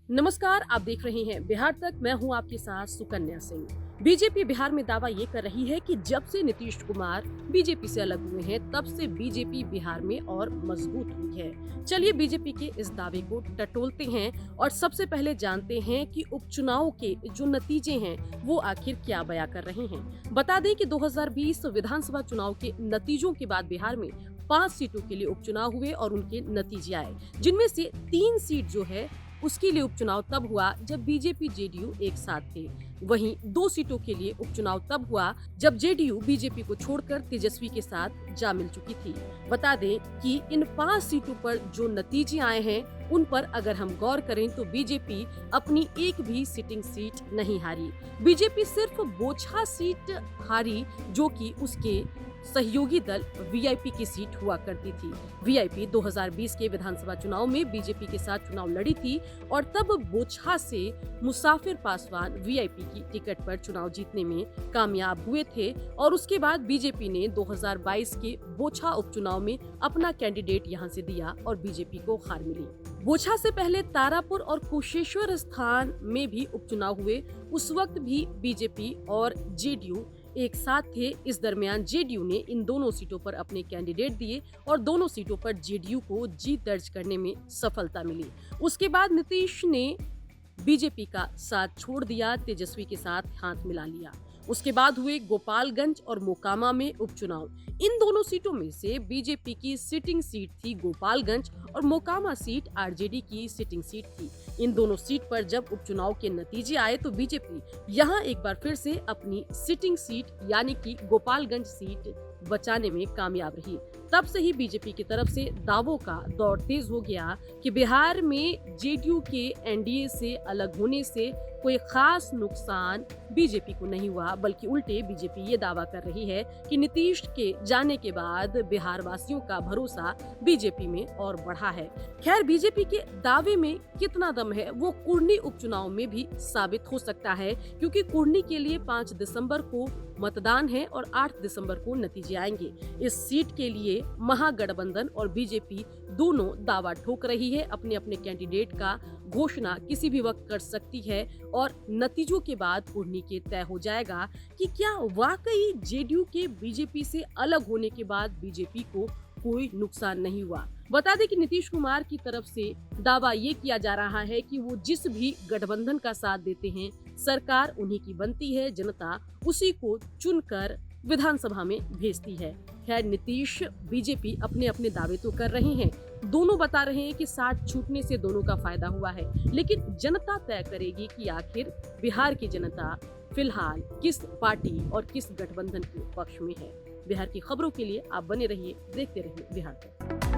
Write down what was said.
नमस्कार, आप देख रहे हैं बिहार तक। मैं हूं आपके साथ सुकन्या सिंह। बीजेपी बिहार में दावा ये कर रही है कि जब से नीतीश कुमार बीजेपी से अलग हुए हैं, तब से बीजेपी बिहार में और मजबूत हुई है। चलिए बीजेपी के इस दावे को टटोलते हैं और सबसे पहले जानते हैं कि उपचुनाव के जो नतीजे हैं वो आखिर क्या बयां कर रहे हैं। बता दें कि 2020 विधानसभा चुनाव के नतीजों के बाद बिहार में 5 सीटों के लिए उपचुनाव हुए और उनके नतीजे आए, जिनमें से 3 सीट जो है उसके लिए उपचुनाव तब हुआ जब बीजेपी जेडीयू एक साथ थे। वहीं 2 सीटों के लिए उपचुनाव तब हुआ जब जेडीयू बीजेपी को छोड़कर तेजस्वी के साथ जा मिल चुकी थी। बता दें कि इन 5 सीटों पर जो नतीजे आए हैं उन पर अगर हम गौर करें तो बीजेपी अपनी एक भी सिटिंग सीट नहीं हारी। बीजेपी सिर्फ बोछा सीट हारी, जो कि उसके सहयोगी दल वीआईपी की सीट हुआ करती थी। वीआईपी 2020 के विधानसभा चुनाव में बीजेपी के साथ चुनाव लड़ी थी और तब बोछा से मुसाफिर पासवान वीआईपी की टिकट पर चुनाव जीतने में कामयाब हुए थे और उसके बाद बीजेपी ने 2022 के बोछा उपचुनाव में अपना कैंडिडेट यहां से दिया और बीजेपी को हार मिली। बोछा से पहले तारापुर और कुशेश्वर स्थान में भी उपचुनाव हुए। उस वक्त भी बीजेपी और जेडीयू एक साथ थे। इस दरमियान जेडीयू ने इन दोनों सीटों पर अपने कैंडिडेट दिए और दोनों सीटों पर जेडीयू को जीत दर्ज करने में सफलता मिली। उसके बाद नीतीश ने बीजेपी का साथ छोड़ दिया, तेजस्वी के साथ हाथ मिला लिया। उसके बाद हुए गोपालगंज और मोकामा में उपचुनाव। इन दोनों सीटों में से बीजेपी की सिटिंग सीट थी गोपालगंज और मोकामा सीट आरजेडी की सिटिंग सीट थी। इन दोनों सीट पर जब उपचुनाव के नतीजे आए तो बीजेपी यहां एक बार फिर से अपनी सिटिंग सीट यानी कि गोपालगंज सीट बचाने में कामयाब रही। तब से ही बीजेपी की तरफ से दावों का दौर तेज हो गया कि बिहार में जेडीयू के एनडीए से अलग होने से कोई खास नुकसान बीजेपी को नहीं हुआ, बल्कि उल्टे बीजेपी ये दावा कर रही है कि नीतीश के जाने के बाद बिहार वासियों का भरोसा बीजेपी में और बढ़ा है। खैर, बीजेपी के दावे में कितना दम है वो कुर्नी उपचुनाव में भी साबित हो सकता है, क्योंकि कुर्नी के लिए 5 दिसंबर को मतदान है और 8 दिसंबर को नतीजे आएंगे। इस सीट के लिए महागठबंधन और बीजेपी दोनों दावा ठोक रही है। अपने अपने कैंडिडेट का घोषणा किसी भी वक्त कर सकती है और नतीजों के बाद कुर्नी के तय हो जाएगा कि क्या वाकई जेडीयू के बीजेपी से अलग होने के बाद बीजेपी को कोई नुकसान नहीं हुआ। बता दें कि नीतीश कुमार की तरफ से दावा ये किया जा रहा है कि वो जिस भी गठबंधन का साथ देते हैं, सरकार उन्हीं की बनती है, जनता उसी को चुनकर विधानसभा में भेजती है। खैर, नीतीश बीजेपी अपने अपने दावे तो कर रहे हैं, दोनों बता रहे हैं कि साथ छूटने से दोनों का फायदा हुआ है, लेकिन जनता तय करेगी कि आखिर बिहार की जनता फिलहाल किस पार्टी और किस गठबंधन के पक्ष में है। बिहार की खबरों के लिए आप बने रहिए, देखते रहिए बिहार तक।